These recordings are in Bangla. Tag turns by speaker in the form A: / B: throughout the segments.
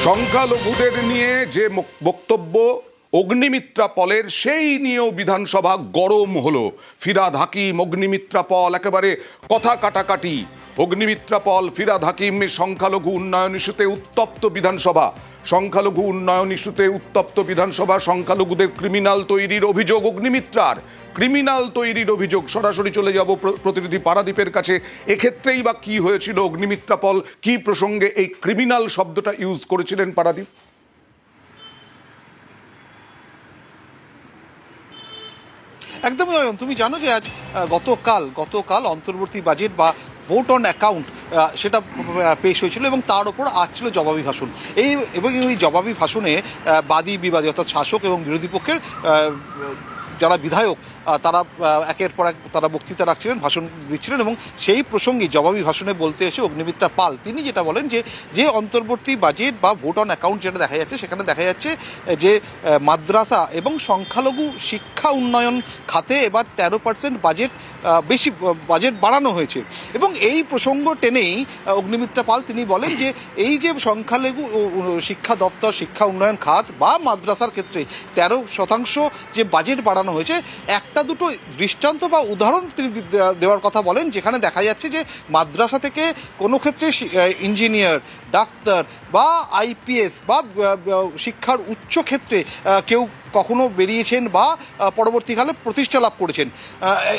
A: সংখ্যালঘুদের নিয়ে যে বক্তব্য অগ্নিমিত্রা পলের, সেই নিয়েও বিধানসভা গরম হলো। ফিরহাদ হাকিম, অগ্নিমিত্রা পল একেবারে কথা কাটাকাটি। অগ্নিমিত্রা পল, ফিরহাদ হাকিম, সংখ্যালঘু উন্নয়ন ইস্যুতে উত্তপ্ত বিধানসভা। সংখ্যালঘু উন্নয়ন ইস্যুতে উত্তপ্ত বিধানসভা। সংখ্যালঘুদের ক্রিমিনাল তৈরির অভিযোগ অগ্নিমিত্রার। ক্রিমিনাল তৈরির অভিযোগ। সরাসরি চলে যাব প্রতিনিধি পারাদীপের কাছে। এক্ষেত্রেই বা কি হয়েছিল? অগ্নিমিত্রা পল কি প্রসঙ্গে এই ক্রিমিনাল শব্দটা ইউজ করেছিলেন পারাদীপ?
B: একদমই। তুমি জানো যে আজ গতকাল অন্তর্বর্তী বাজেট বা ভোট অন অ্যাকাউন্ট সেটা পেশ হয়েছিল এবং তার ওপর আজ ছিল জবাবি ভাষণ। এবং এই জবাবি ভাষণে বাদী বিবাদী অর্থাৎ শাসক এবং বিরোধী পক্ষের যারা বিধায়ক তারা একের পর এক তারা বক্তৃতা রাখছিলেন, ভাষণ দিচ্ছিলেন। এবং সেই প্রসঙ্গে জবাবি ভাষণে বলতে এসে অগ্নিমিত্রা পাল তিনি যেটা বলেন যে অন্তর্বর্তী বাজেট বা ভোট অন অ্যাকাউন্ট যেটা দেখা যাচ্ছে, সেখানে দেখা যাচ্ছে যে মাদ্রাসা এবং সংখ্যালঘু শিক্ষা উন্নয়ন খাতে এবার 13% বেশি বাজেট বাড়ানো হয়েছে। এবং এই প্রসঙ্গ টেনেই অগ্নিমিত্রা পাল তিনি বলেন যে এই যে সংখ্যালঘু শিক্ষা দপ্তর, শিক্ষা উন্নয়ন খাত বা মাদ্রাসার ক্ষেত্রে 13% যে বাজেট বাড়ানো হয়েছে, একটা দুটো দৃষ্টান্ত বা উদাহরণ তিনি দেওয়ার কথা বলেন, যেখানে দেখা যাচ্ছে যে মাদ্রাসা থেকে কোনো ক্ষেত্রে ইঞ্জিনিয়ার, ডাক্তার বা আইপিএস বা শিক্ষার উচ্চ ক্ষেত্রে কেউ কখনো বেরিয়েছেন বা পরবর্তীকালে প্রতিষ্ঠা লাভ করেছেন।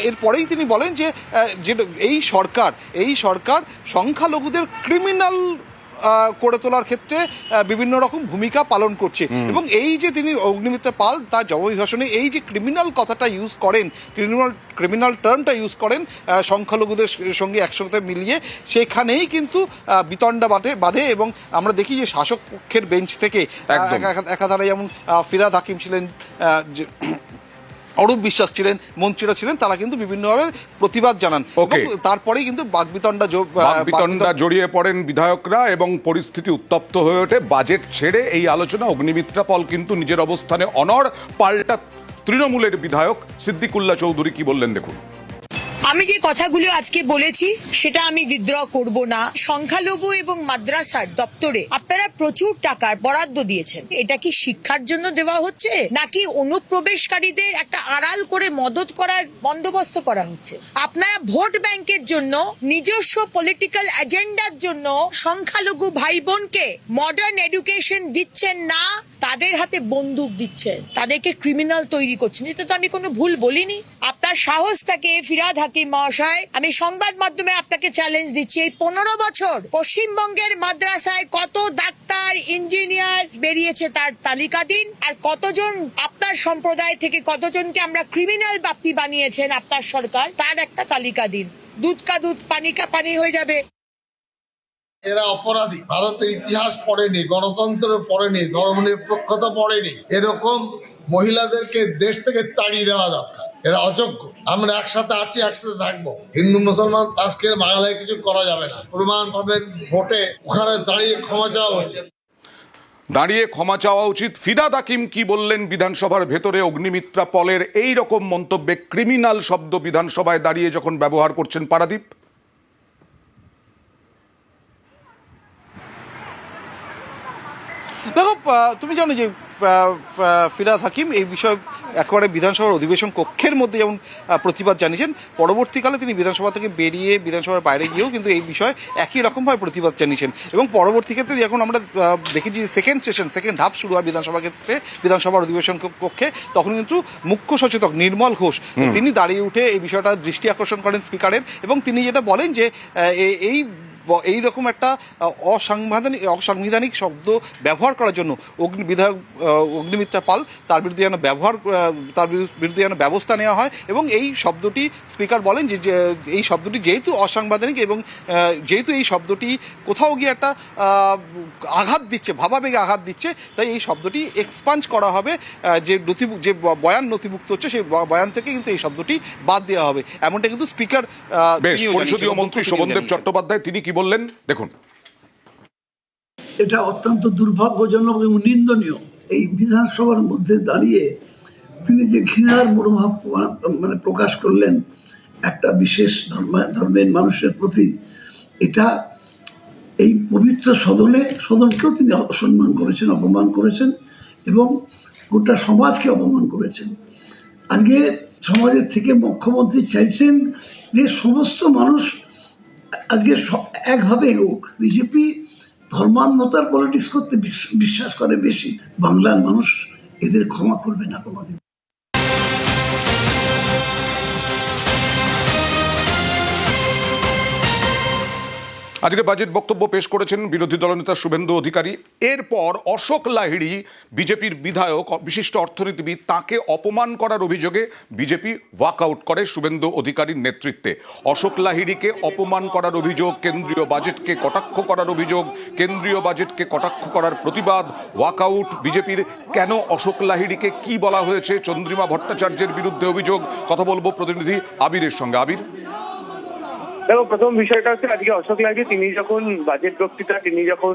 B: এরপরেই তিনি বলেন যে এই সরকার সংখ্যালঘুদের ক্রিমিনাল করে তোলার ক্ষেত্রে বিভিন্ন রকম ভূমিকা পালন করছে। এবং এই যে তিনি অগ্নিমিত্রা পাল তার জবাবি ভাষণে এই যে ক্রিমিনাল কথাটা ইউজ করেন, ক্রিমিনাল টার্মটা ইউজ করেন সংখ্যালঘুদের সঙ্গে একসাথে মিলিয়ে, সেখানেই কিন্তু বিতণ্ডা বাঁধে। এবং আমরা দেখি যে শাসক পক্ষের বেঞ্চ থেকে একাধারে যেমন ফিরহাদ হাকিম ছিলেন, অরূপ বিশ্বাস ছিলেন, মন্ত্রীরা ছিলেন, তারা কিন্তু বিভিন্নভাবে প্রতিবাদ জানান। তারপরেই কিন্তু বাকবিতণ্ডা
A: জড়িয়ে পড়েন বিধায়করা এবং পরিস্থিতি উত্তপ্ত হয়ে ওঠে। বাজেট ছেড়ে এই আলোচনা। অগ্নিমিত্রা পল কিন্তু নিজের অবস্থানে অনড়। পাল্টা তৃণমূলের বিধায়ক সিদ্দিকুল্লাহ চৌধুরী কি বললেন দেখুন।
C: আমি যে কথাগুলো আজকে বলেছি সেটা আমি উইথড্র করব না। সংখ্যালঘু এবং মাদ্রাসার দপ্তরে আপনারা প্রচুর টাকার বরাদ্দ দিয়েছেন। এটা কি শিক্ষার জন্য দেওয়া হচ্ছে, নাকি অনুপ্রবেশকারীদের একটা আড়াল করে মদত করার বন্দোবস্ত করা হচ্ছে? আপনারা ভোট ব্যাংকের জন্য, নিজস্ব পলিটিক্যাল এজেন্ডার জন্য সংখ্যালঘু ভাই বোনকে মডার্ন এডুকেশন দিচ্ছেন না, তাদের হাতে বন্দুক দিচ্ছেন, তাদেরকে ক্রিমিনাল তৈরি করছেন। এটা তো আমি কোনো ভুল বলিনি। আপনার সাহস থাকে ফিরহাদ হাকিম মহাশয়, আমি সংবাদ মাধ্যমে আপনাকে চ্যালেঞ্জ দিচ্ছি, এই 15 বছর পশ্চিমবঙ্গের মাদ্রাসায় কত ডাক্তার, ইঞ্জিনিয়ার বেরিয়েছে তার তালিকা দিন। আর কতজন আপনার সম্প্রদায় থেকে কতজনকে আমরা ক্রিমিনাল বাপ্তি বানিয়েছেন আপনার সরকার, তার একটা তালিকা দিন। দুধ কা দুধ, পানি কা পানি হয়ে যাবে।
D: এরা অপরাধী। ভারতের ইতিহাস পড়েনি, গণতন্ত্র পড়েনি, ধর্মনিরপেক্ষতা পড়েনি। এরকম মহিলাদেরকে দেশ থেকে তাড়িয়ে দেওয়া দরকার। এরা অযোগ্য। আমরা একসাথে আছি, একসাথে থাকবো। হিন্দু মুসলমান আজকে বাংলায় কিছু করা যাবে না। প্রমাণ পাবেন ভোটে, ওখানে দাঁড়িয়ে ক্ষমা চাওয়া উচিত। ফিরহাদ হাকিম কি বললেন বিধানসভার ভেতরে অগ্নিমিত্রা পলের এই রকম মন্তব্যে? ক্রিমিনাল শব্দ বিধানসভায় দাঁড়িয়ে যখন ব্যবহার করছেন পারাদীপ।
B: দেখো, তুমি জানো যে ফিরহাদ হাকিম এই বিষয়ে একেবারে বিধানসভার অধিবেশন কক্ষের মধ্যে যেমন প্রতিবাদ জানিয়েছেন, পরবর্তীকালে তিনি বিধানসভা থেকে বেরিয়ে বিধানসভার বাইরে গিয়েও কিন্তু এই বিষয়ে একই রকমভাবে প্রতিবাদ জানিয়েছেন। এবং পরবর্তী ক্ষেত্রে যখন আমরা দেখেছি সেকেন্ড ধাপ শুরু হয় বিধানসভার অধিবেশন কক্ষে, তখন কিন্তু মুখ্য সচেতক নির্মল ঘোষ তিনি দাঁড়িয়ে উঠে এই বিষয়টা দৃষ্টি আকর্ষণ করেন স্পিকারের। এবং তিনি যেটা বলেন যে এইরকম একটা অসাংবিধানিক শব্দ ব্যবহার করার জন্য বিধায়ক অগ্নিমিত্রা পাল তার বিরুদ্ধে যেন ব্যবস্থা নেওয়া হয়। এবং এই শব্দটি স্পিকার বলেন যে এই শব্দটি যেহেতু অসাংবিধানিক এবং যেহেতু এই শব্দটি কোথাও গিয়ে একটা আঘাত দিচ্ছে, ভাবাবেগে আঘাত দিচ্ছে, তাই এই শব্দটি এক্সপাঞ্জ করা হবে। যে বয়ান নথিভুক্ত হচ্ছে সেই বয়ান থেকে কিন্তু এই শব্দটি বাদ দেওয়া হবে, এমনটা কিন্তু স্পিকার
A: পরিষদীয় মন্ত্রী শোভনদেব চট্টোপাধ্যায় তিনি কি বললেন দেখুন।
E: এটা অত্যন্ত দুর্ভাগ্যজনক এবং নিন্দনীয়। এই বিধানসভার মধ্যে দাঁড়িয়ে তিনি যে ঘৃণার মনোভাব প্রকাশ করলেন একটা বিশেষ ধর্মের মানুষের প্রতি, এটা এই পবিত্র পবিত্র সদনকেও তিনি অসম্মান করেছেন, অপমান করেছেন এবং গোটা সমাজকে অপমান করেছেন। আজকে সমাজের থেকে মুখ্যমন্ত্রী চাইছেন যে সমস্ত মানুষ আজকে একভাবে এগোক। বিজেপি ধর্মান্ধতার পলিটিক্স করতে বিশ্বাস করে বেশি। বাংলার মানুষ এদের ক্ষমা করবে না কোনোদিন।
A: আজকে বাজেট বক্তব্য পেশ করেছেন বিরোধী দলনেতা শুভেন্দু অধিকারী। এরপর অশোক লাহিড়ী, বিজেপির বিধায়ক, বিশিষ্ট অর্থনীতিবিদ, তাকে অপমান করার অভিযোগে বিজেপি ওয়াকআউট করে শুভেন্দু অধিকারীর নেতৃত্বে। অশোক লাহিড়ীকে অপমান করার অভিযোগ, কেন্দ্রীয় বাজেটকে কটাক্ষ করার অভিযোগ, কেন্দ্রীয় বাজেটকে কটাক্ষ করার প্রতিবাদ, ওয়াকআউট বিজেপির। কেন অশোক লাহিড়ীকে কি বলা হয়েছে? চন্দ্রিমা ভট্টাচার্যের বিরুদ্ধে অভিযোগ। কথা বলবো প্রতিনিধি আবিরের সঙ্গে। আবির,
F: দেখো, প্রথম বিষয়টা হচ্ছে আজকে অশোক লাহিড়ী তিনি যখন বাজেট বক্তৃতা তিনি যখন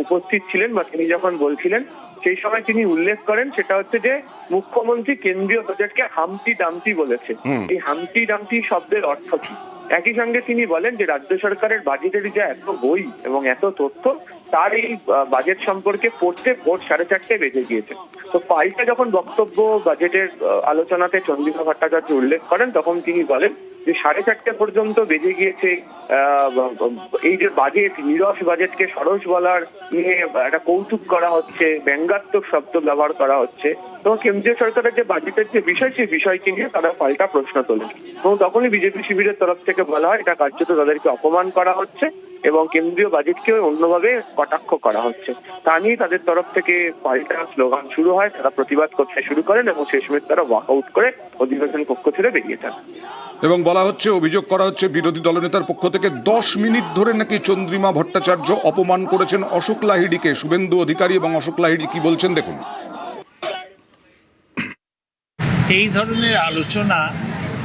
F: উপস্থিত ছিলেন বা তিনি যখন বলছিলেন, সেই সময় তিনি উল্লেখ করেন সেটা হচ্ছে যে মুখ্যমন্ত্রী কেন্দ্রীয় বাজেটকে হামটি ডামটি বলেছে। এই হামটি ডামটি শব্দের অর্থ কি? একই সঙ্গে তিনি বলেন যে রাজ্য সরকারের বাজেটের যে এত বই এবং এত তথ্য, তার এই বাজেট সম্পর্কে পড়তে ভোর 4:30 বেজে গিয়েছে। তো পাল্টা যখন বক্তব্য বাজেটের আলোচনাতে চন্দ্রিমা ভট্টাচার্য উল্লেখ করেন, তখন তিনি বলেন যে 4:30 পর্যন্ত বেজে গিয়েছে এই যে বাজেট, নীরস বাজেটকে সরস বলার নিয়ে একটা কৌতুক করা হচ্ছে, ব্যঙ্গাত্মক শব্দ ব্যবহার করা হচ্ছে। তো কেন্দ্রীয় সরকারের যে বাজেটের যে বিষয়, সেই বিষয়টি নিয়ে তারা পাল্টা প্রশ্ন তোলে এবং তখনই বিজেপি শিবিরের তরফ থেকে বলা হয় এটা কার্যত তাদেরকে অপমান করা হচ্ছে এবং কেন্দ্রীয় বাজেটকে অন্যভাবে কটাক্ষ করা হচ্ছে। তা নিয়ে তাদের তরফ থেকে পাল্টা স্লোগান শুরু হয়, তারা প্রতিবাদ করতে শুরু করেন এবং শেষমেশ তারা ওয়াকআউট করে অধিবেশন কক্ষ ছেড়ে বেরিয়ে যান।
A: এবং বলা হচ্ছে, অভিযোগ করা হচ্ছে বিরোধী দলনেতার পক্ষ থেকে 10 মিনিট ধরে নাকি চন্দ্রিমা ভট্টাচার্য অপমান করেছেন অশোক লাহিড়ীকে। শুভেন্দু অধিকারী এবং অশোক লাহিড়ী কি বলছেন দেখুন।
G: এই ধরনের আলোচনা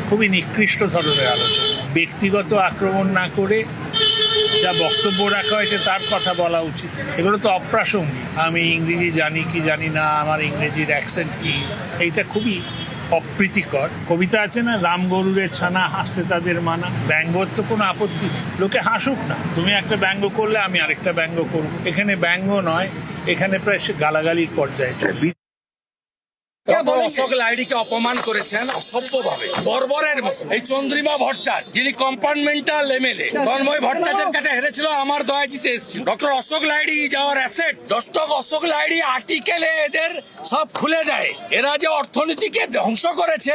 G: খুবই নিকৃষ্ট ধরনের আলোচনা। ব্যক্তিগত আক্রমণ না করে যা বক্তব্য রাখা হয়েছে তার কথা বলা উচিত। এগুলো তো অপ্রাসঙ্গিক। আমি ইংরেজি জানি কি জানি না, আমার ইংরেজির অ্যাকসেন্ট কি, এইটা খুবই অপ্রীতিকর। কবিতা আছে না, রাম গরুরের ছানা হাসতে তাদের মানা। ব্যঙ্গর তো কোনো আপত্তি নেই, লোকে হাসুক না। তুমি একটা ব্যঙ্গ করলে আমি আরেকটা ব্যঙ্গ করব। এখানে ব্যঙ্গ নয়, এখানে প্রায় সে গালাগালির পর্যায়ে।
H: অশোক লাহিড়ীকে অপমান করেছেন অসভ্যভাবে, বর্বরের মতো। এই চন্দ্রিমা ভট্টাচার্য, যিনি কম্পার্টমেন্টাল এমএলএ, তন্ময় ভট্টাচার্যের কাছে হেরেছিল, আমার দয়া জিতে এসেছিল। Doctor Ashok Lahiri is our asset. Doctor Ashok Lahiri আর্টিকেলে এদের সব খুলে দেয়। এরা যে অর্থনীতিকে ধ্বংস করেছে